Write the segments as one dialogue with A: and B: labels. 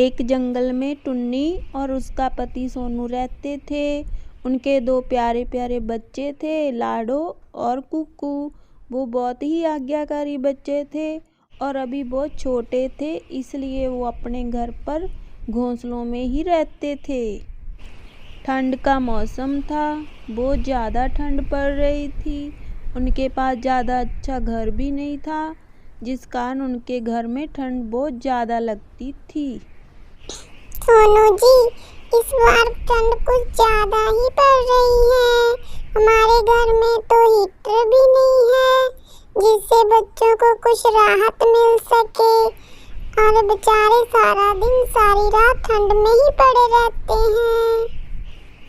A: एक जंगल में टुन्नी और उसका पति सोनू रहते थे। उनके दो प्यारे प्यारे बच्चे थे, लाडो और कुकू। वो बहुत ही आज्ञाकारी बच्चे थे और अभी बहुत छोटे थे, इसलिए वो अपने घर पर घोंसलों में ही रहते थे। ठंड का मौसम था, बहुत ज़्यादा ठंड पड़ रही थी। उनके पास ज़्यादा अच्छा घर भी नहीं था, जिस कारण उनके घर में ठंड बहुत ज़्यादा लगती थी।
B: सोनू जी, इस बार ठंड कुछ ज्यादा ही पड़ रही है। हमारे घर में तो हीटर भी नहीं है, जिससे बच्चों को कुछ राहत मिल सके। और बेचारे सारा दिन सारी रात ठंड में ही पड़े रहते हैं।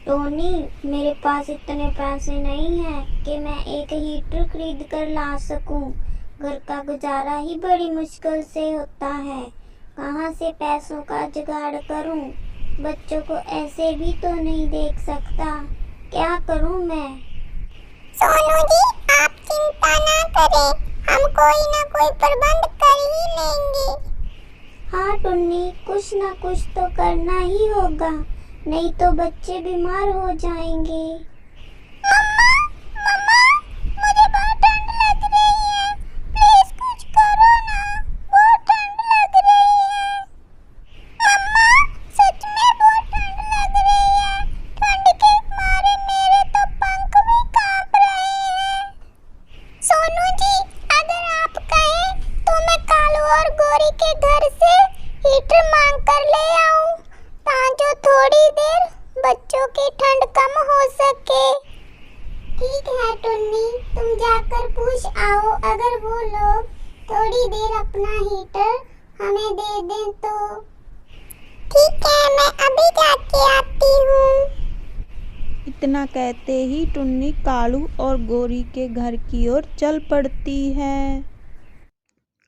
C: टोनी, मेरे पास इतने पैसे नहीं हैं कि मैं एक हीटर खरीद कर ला सकूं। घर का गुजारा ही बड़ी मुश्किल से होता है। कहां से पैसों का जुगाड़ करूं? बच्चों को ऐसे भी तो नहीं देख सकता। क्या करूं मैं?
B: सोनू जी, आप चिंता ना करें, हम कोई ना कोई प्रबंध कर ही लेंगे।
C: हाँ टुन्नी, कुछ ना कुछ तो करना ही होगा, नहीं तो बच्चे बीमार हो जाएंगे।
B: मम्मा, मुझे बहुत ठंड लग रही है, प्लीज कुछ करो ना, बहुत ठंड लग रही है। मम्मा, सच में बहुत ठंड लग रही है, ठंड के मारे मेरे तो पंख भी कांप रहे हैं। सोनू जी, अगर आप कहें तो मैं कालू और गोरी के घर से हीटर मांग कर ले आऊं, ताकि थोड़ी देर बच्चों की ठंड कम हो सके। ठीक है टुन्नी, तुम जाकर पूछ आओ, अगर वो लोग थोड़ी देर अपना हीटर हमें दे दें तो। ठीक है, मैं अभी जाके आती हूँ।
A: इतना कहते ही टुन्नी कालू और गोरी के घर की ओर चल पड़ती है।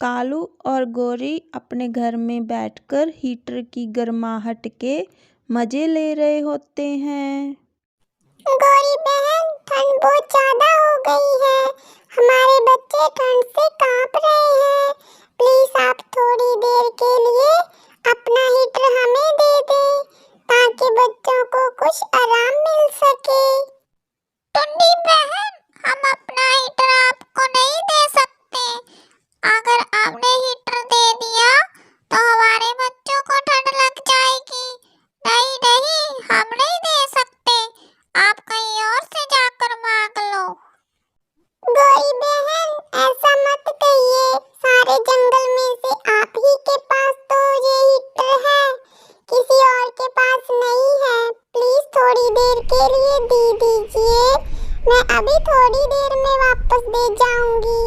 A: कालू और गोरी अपने घर में बैठकर हीटर की गर्माहट के मजे ले रहे होते हैं।
B: गोरी बहन, ठंड बहुत ज्यादा हो गई है, हमारे बच्चे ठंड से कांप रहे हैं। प्लीज आप थोड़ी देर के लिए अपना हीटर हमें दे दें, ताकि बच्चों को कुछ आराम मिल सके। टुन्नी बहन, हम अपना हीटर आपको नहीं दे सकते। अगर आपने हीटर दे दिया तो हमारे बच्चों को ठंड लग जाएगी। नहीं नहीं, हम नहीं दे सकते, आप कहीं और से जाकर मांग लो। गोरी बहन, ऐसा मत कहिए, सारे जंगल में से आप ही के पास तो ये हीटर है, किसी और के पास नहीं है। प्लीज थोड़ी देर के लिए दे दीजिए, मैं अभी थोड़ी देर में वापस दे जाऊंगी।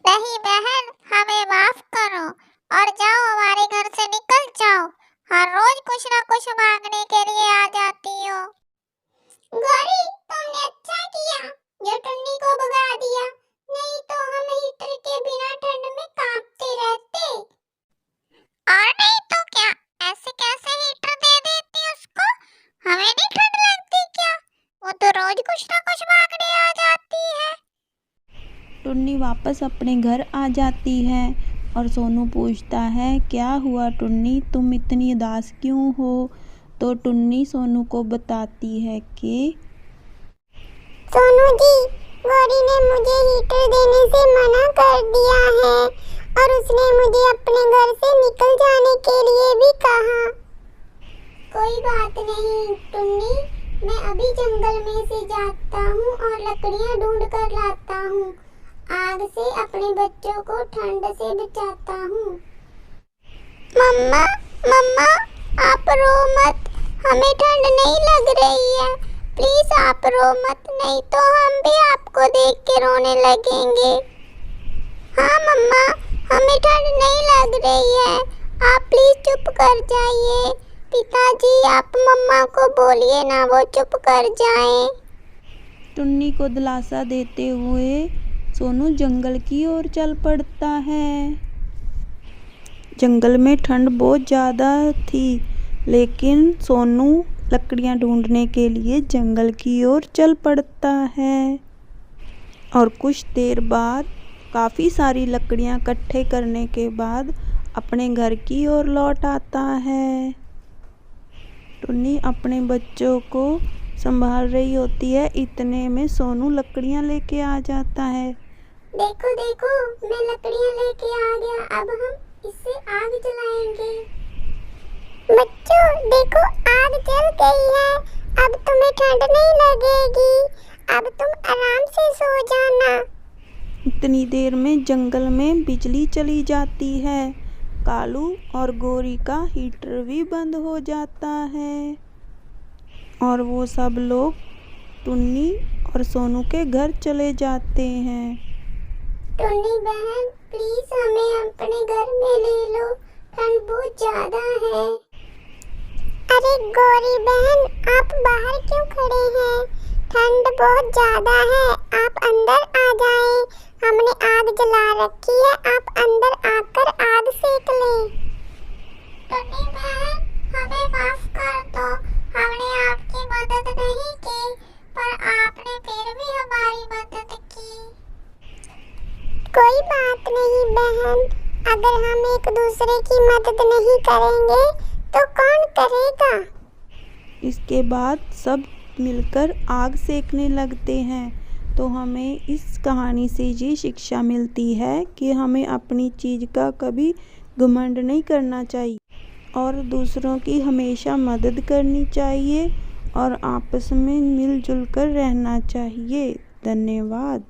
B: नहीं बहन, हमें माफ करो और जाओ, हमारे घर से निकल जाओ। हर रोज कुछ ना कुछ मांगने के लिए आ जाती हो। गोरी, तुमने अच्छा किया जो टुन्नी को भगा दिया, नहीं तो हम हीटर के बिना ठंड में कांपते रहते। और नहीं तो क्या, ऐसे कैसे हीटर दे देती उसको? हमें नहीं ठंड लगती क्या? वो तो रोज कुछ ना कुछ मांगने आ जाती है।
A: टुन्नी वापस अपने घर आ जाती है और सोनू पूछता है, क्या हुआ टुन्नी, तुम इतनी उदास क्यों हो? तो टुन्नी सोनू को बताती है कि
B: सोनू जी, गौरी ने मुझे हीटर देने से मना कर दिया है और उसने मुझे अपने घर से निकल जाने के लिए भी कहा। कोई बात नहीं टुन्नी, मैं अभी जंगल में से जाता हूँ और लकड़ियाँ ढूंढ कर लाता हूँ। आग से अपने बच्चों को ठंड से बचाता हूँ। मम्मा, मम्मा, आप रो मत, हमें ठंड नहीं लग रही है, प्लीज आप रो मत, नहीं तो हम भी आपको देख के रोने लगेंगे। हाँ मम्मा, हमें ठंड नहीं लग रही है, आप प्लीज चुप कर जाइए। पिताजी, आप मम्मा को बोलिए ना, वो चुप कर जाएं।
A: टुन्नी को दिलासा देते हुए सोनू जंगल की ओर चल पड़ता है। जंगल में ठंड बहुत ज़्यादा थी, लेकिन सोनू लकड़ियाँ ढूंढने के लिए जंगल की ओर चल पड़ता है और कुछ देर बाद काफ़ी सारी लकड़ियाँ इकट्ठे करने के बाद अपने घर की ओर लौट आता है। टुन्नी अपने बच्चों को संभाल रही होती है, इतने में सोनू लकड़ियाँ लेके आ जाता है।
C: देखो देखो, मैं लकड़ियाँ लेके आ गया, अब हम इससे आग जलाएंगे।
B: बच्चों देखो, आग जल गई है, अब तुम्हें ठंड नहीं लगेगी, अब तुम आराम से सो जाना।
A: इतनी देर में जंगल में बिजली चली जाती है। कालू और गोरी का हीटर भी बंद हो जाता है और वो सब लोग टुन्नी और सोनू के घर चले जाते हैं।
C: टुन्नी बहन, प्लीज हमें अपने घर में ले लो, ठंड बहुत ज्यादा है।
B: अरे गोरी बहन, आप बाहर क्यों खड़े हैं? ठंड बहुत ज्यादा है, आप अंदर आ जाएं। हमने आग जला रखी है, आप अंदर आकर आग सेक लें।
C: टुन्नी बहन, हमें माफ कर दो, हमने आपकी मदद नहीं की, पर आपने फिर भी हमारी मदद की।
B: कोई बात नहीं बहन, अगर हम एक दूसरे की मदद नहीं करेंगे तो कौन करेगा?
A: इसके बाद सब मिलकर आग सेकने लगते हैं। तो हमें इस कहानी से ये शिक्षा मिलती है कि हमें अपनी चीज़ का कभी घमंड नहीं करना चाहिए और दूसरों की हमेशा मदद करनी चाहिए और आपस में मिलजुल कर रहना चाहिए। धन्यवाद।